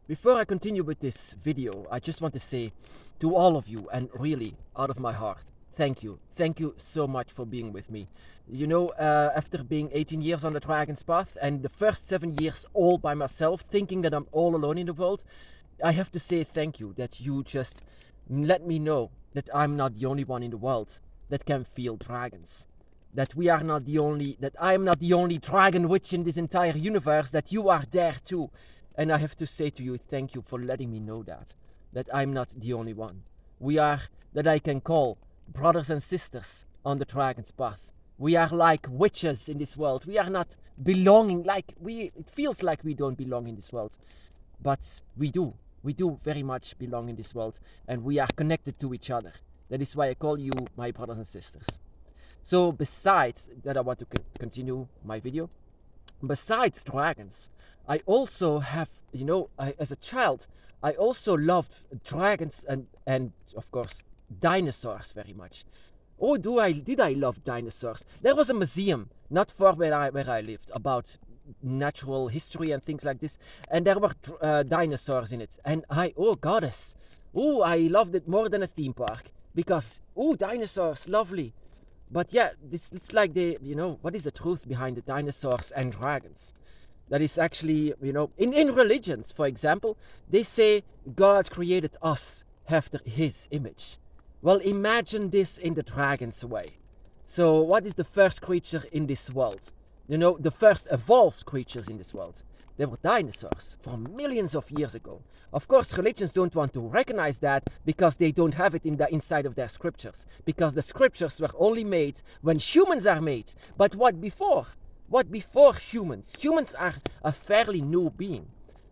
Before I continue with this video, I just want to say to all of you, and really out of my heart, thank you. Thank you so much for being with me. You know, after being 18 years on the Dragon's Path and the first 7 years all by myself, thinking that I'm all alone in the world, I have to say thank you that you just let me know that I'm not the only one in the world that can feel dragons. That I'm not the only dragon witch in this entire universe, that you are there too. And I have to say to you, thank you for letting me know that I'm not the only one. We are, that I can call brothers and sisters on the Dragon's Path. We are like witches in this world. We are not belonging, it feels like we don't belong in this world. But we do. We do very much belong in this world, and we are connected to each other. That is why I call you my brothers and sisters. So besides that, I want to continue my video. Besides dragons, I also have, as a child, I also loved dragons and of course, dinosaurs very much. Oh, did I love dinosaurs? There was a museum not far where I lived about natural history and things like this, and there were dinosaurs in it. And I loved it more than a theme park because, dinosaurs, lovely. But yeah, it's like what is the truth behind the dinosaurs and dragons? That is actually, in religions, for example, they say God created us after his image. Well, imagine this in the dragon's way. So what is the first creature in this world? The first evolved creatures in this world. They were dinosaurs from millions of years ago. Of course, religions don't want to recognize that because they don't have it inside of their scriptures. Because the scriptures were only made when humans are made. But what before? What before humans? Humans are a fairly new being.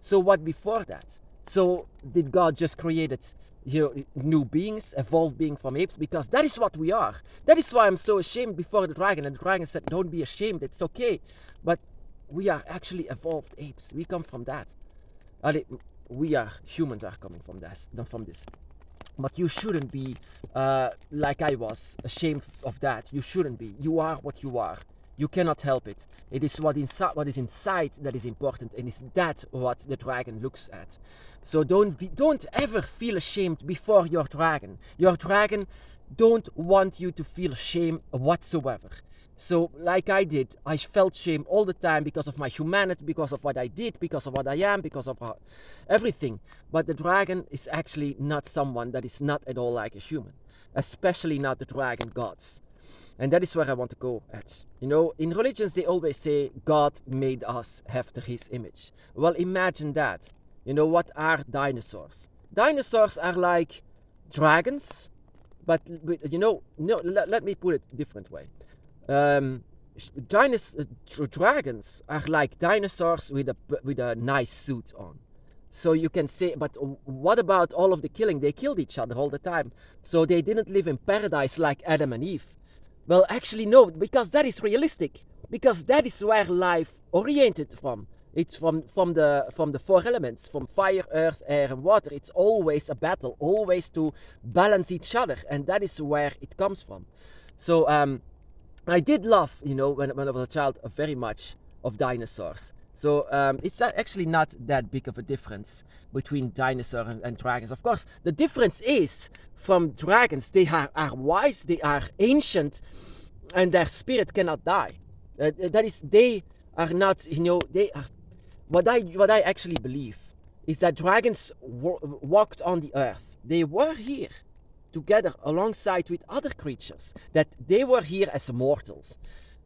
So what before that? So did God just created new beings, evolved being from apes? Because that is what we are. That is why I'm so ashamed before the dragon. And the dragon said, don't be ashamed, it's okay. But we are actually evolved apes. We come from that. Humans are coming from this. But you shouldn't be, like I was, ashamed of that. You shouldn't be. You are what you are. You cannot help it. It is what is inside that is important, and is that what the dragon looks at. So don't ever feel ashamed before your dragon. Your dragon don't want you to feel shame whatsoever. So like I did, I felt shame all the time because of my humanity, because of what I did, because of what I am, because of everything. But the dragon is actually not someone that is not at all like a human, especially not the dragon gods. And that is where I want to go at. In religions, they always say God made us after his image. Well, imagine that. What are dinosaurs? Dinosaurs are like dragons, but, let me put it a different way. Dragons are like dinosaurs with a nice suit on. So you can say, but what about all of the killing? They killed each other all the time. So they didn't live in paradise like Adam and Eve. Well, actually, no, because that is realistic. Because that is where life oriented from. It's from the four elements, from fire, earth, air, and water. It's always a battle, always to balance each other. And that is where it comes from. So I did love, when I was a child, very much of dinosaurs. So it's actually not that big of a difference between dinosaurs and dragons. Of course, the difference is from dragons, they are wise, they are ancient, and their spirit cannot die. That is, they are not, they are. What I actually believe is that dragons walked on the earth. They were here together alongside with other creatures, that they were here as mortals.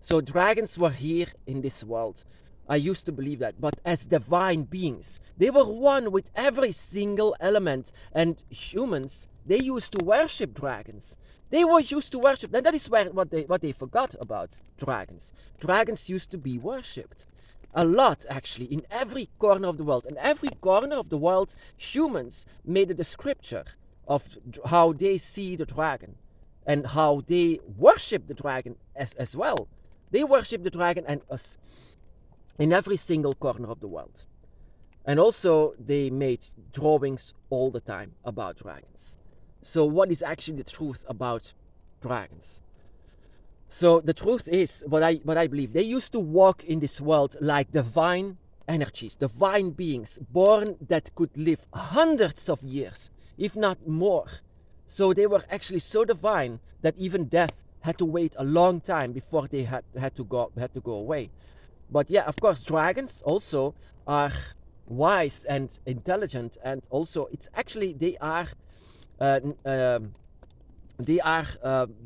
So dragons were here in this world. I used to believe that, but as divine beings. They were one with every single element, and humans, they used to worship dragons. They were used to worship, and that is what they forgot about dragons. Dragons used to be worshipped. A lot, actually, in every corner of the world. In every corner of the world, humans made it a scripture of how they see the dragon and how they worship the dragon as well. They worship the dragon and us in every single corner of the world. And also, they made drawings all the time about dragons. So what is actually the truth about dragons? So the truth is, what I believe, they used to walk in this world like divine energies, divine beings, born that could live hundreds of years, if not more. So they were actually so divine that even death had to wait a long time before they had to go away. But yeah, of course, dragons also are wise and intelligent, and also it's actually uh,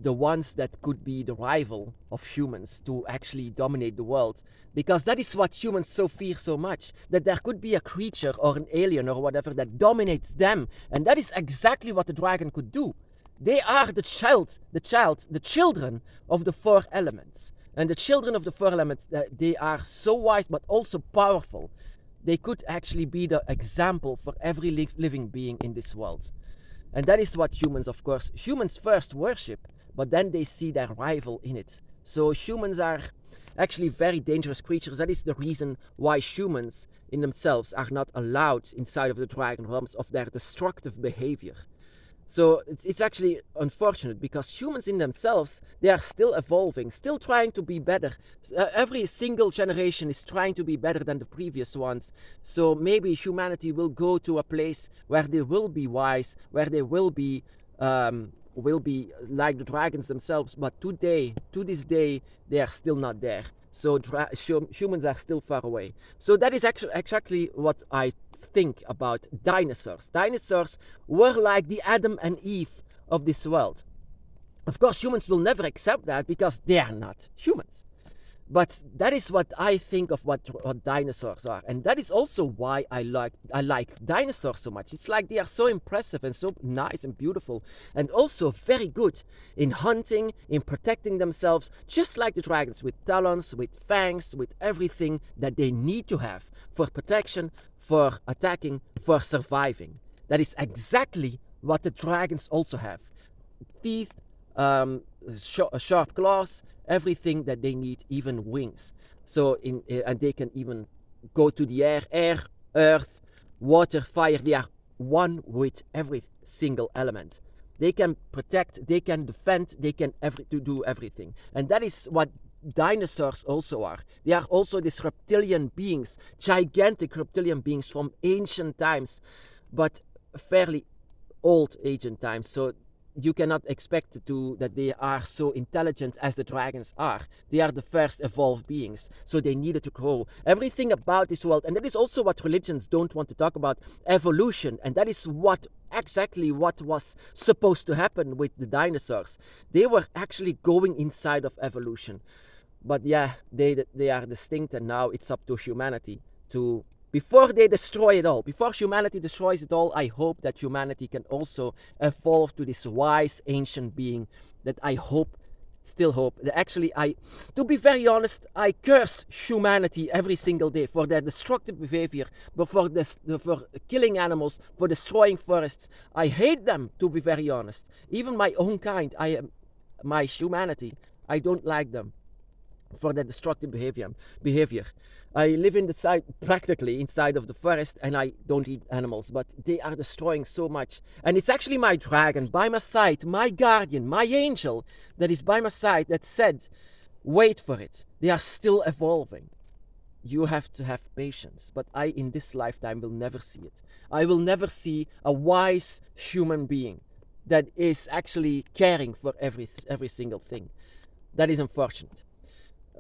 the ones that could be the rival of humans to actually dominate the world, because that is what humans so fear so much, that there could be a creature or an alien or whatever that dominates them, and that is exactly what the dragon could do. They are the children of the four elements, and the children of the four elements, they are so wise but also powerful. They could actually be the example for every living being in this world. And that is what humans, of course, humans first worship, but then they see their rival in it. So humans are actually very dangerous creatures. That is the reason why humans in themselves are not allowed inside of the dragon realms of their destructive behavior. So it's actually unfortunate, because humans in themselves, they are still evolving, still trying to be better. Every single generation is trying to be better than the previous ones. So maybe humanity will go to a place where they will be wise, where they will be like the dragons themselves. But to this day, they are still not there. So humans are still far away. So that is actually exactly what I think about dinosaurs. Dinosaurs were like the Adam and Eve of this world. Of course, humans will never accept that because they are not humans. But that is what I think of what dinosaurs are. And that is also why I like dinosaurs so much. It's like they are so impressive and so nice and beautiful, and also very good in hunting, in protecting themselves, just like the dragons, with talons, with fangs, with everything that they need to have for protection, for attacking, for surviving. That is exactly what the dragons also have. Teeth, sharp claws, everything that they need, even wings. So and they can even go to the air, earth, water, fire. They are one with every single element. They can protect, they can defend, they can do everything. And that is what dinosaurs also are. They are also these reptilian beings, gigantic reptilian beings from ancient times, but fairly old ancient times. So you cannot expect that they are so intelligent as the dragons are. They are the first evolved beings, so they needed to grow. Everything about this world, and that is also what religions don't want to talk about, evolution. And that is exactly what was supposed to happen with the dinosaurs. They were actually going inside of evolution. But yeah, they are distinct, and now it's up to humanity to, before they destroy it all, before humanity destroys it all, I hope that humanity can also evolve to this wise ancient being that I still hope. Actually, to be very honest, I curse humanity every single day for their destructive behavior, but for killing animals, for destroying forests. I hate them, to be very honest. Even my own kind, my humanity, I don't like them for their destructive behavior. I live practically inside of the forest, and I don't eat animals, but they are destroying so much. And it's actually my dragon by my side, my guardian, my angel that is by my side, that said, wait for it. They are still evolving. You have to have patience. But I, in this lifetime, will never see it. I will never see a wise human being that is actually caring for every single thing. That is unfortunate.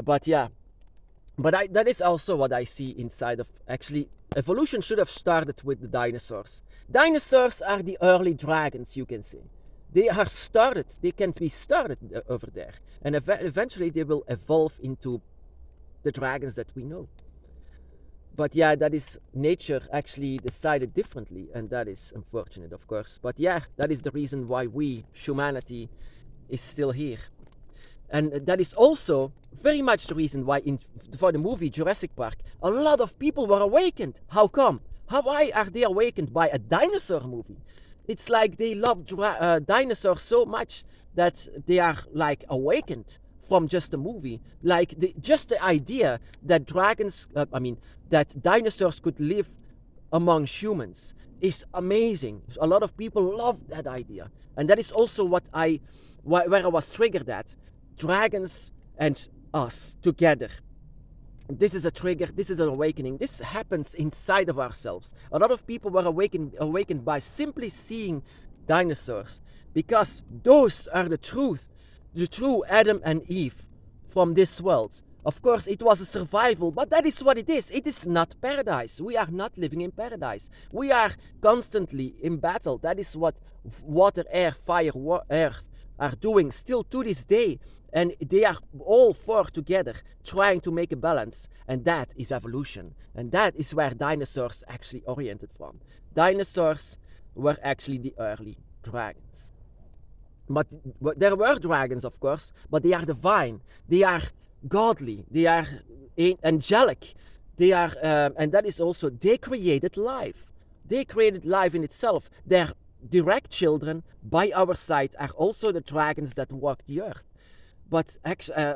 But yeah, that is also what I see inside of, actually, evolution should have started with the dinosaurs. Dinosaurs are the early dragons, you can say. They can be started over there. And eventually they will evolve into the dragons that we know. But yeah, that is nature actually decided differently, and that is unfortunate, of course. But yeah, that is the reason why humanity, is still here. And that is also very much the reason why for the movie Jurassic Park, a lot of people were awakened. How come? Why are they awakened by a dinosaur movie? It's like they love dinosaurs so much that they are like awakened from just a movie. Like just the idea that that dinosaurs could live among humans is amazing. A lot of people love that idea. And that is also where I was triggered at. Dragons and us together. This is a trigger, this is an awakening. This happens inside of ourselves. A lot of people were awakened by simply seeing dinosaurs, because those are the true Adam and Eve from this world. Of course, it was a survival, but that is what it is. It is not paradise. We are not living in paradise. We are constantly in battle. That is what water, air, fire, earth are doing still to this day. And they are all four together trying to make a balance. And that is evolution. And that is where dinosaurs actually oriented from. Dinosaurs were actually the early dragons. But there were dragons, of course, but they are divine. They are godly. They are angelic. They are, and that is also, they created life. They created life in itself. Their direct children by our side are also the dragons that walk the earth. But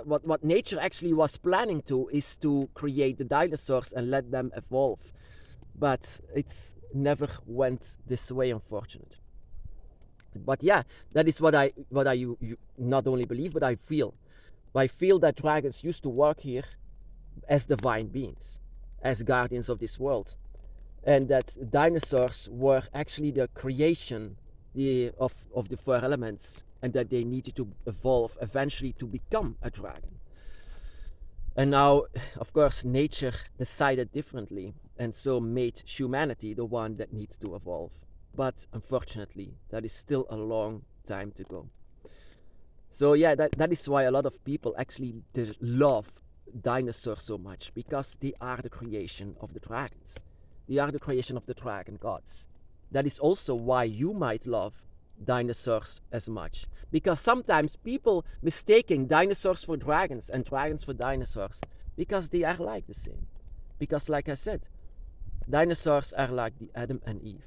what nature actually was planning to is to create the dinosaurs and let them evolve. But it never went this way, unfortunately. But yeah, that is what I not only believe, but I feel. I feel that dragons used to walk here as divine beings, as guardians of this world. And that dinosaurs were actually the creation of the four elements, and that they needed to evolve eventually to become a dragon. And now, of course, nature decided differently, and so made humanity the one that needs to evolve. But unfortunately, that is still a long time to go. So yeah, that is why a lot of people actually love dinosaurs so much, because they are the creation of the dragons. They are the creation of the dragon gods. That is also why you might love dinosaurs as much, because sometimes people mistaking dinosaurs for dragons and dragons for dinosaurs, because they are like the same. Because like I said, dinosaurs are like the Adam and Eve.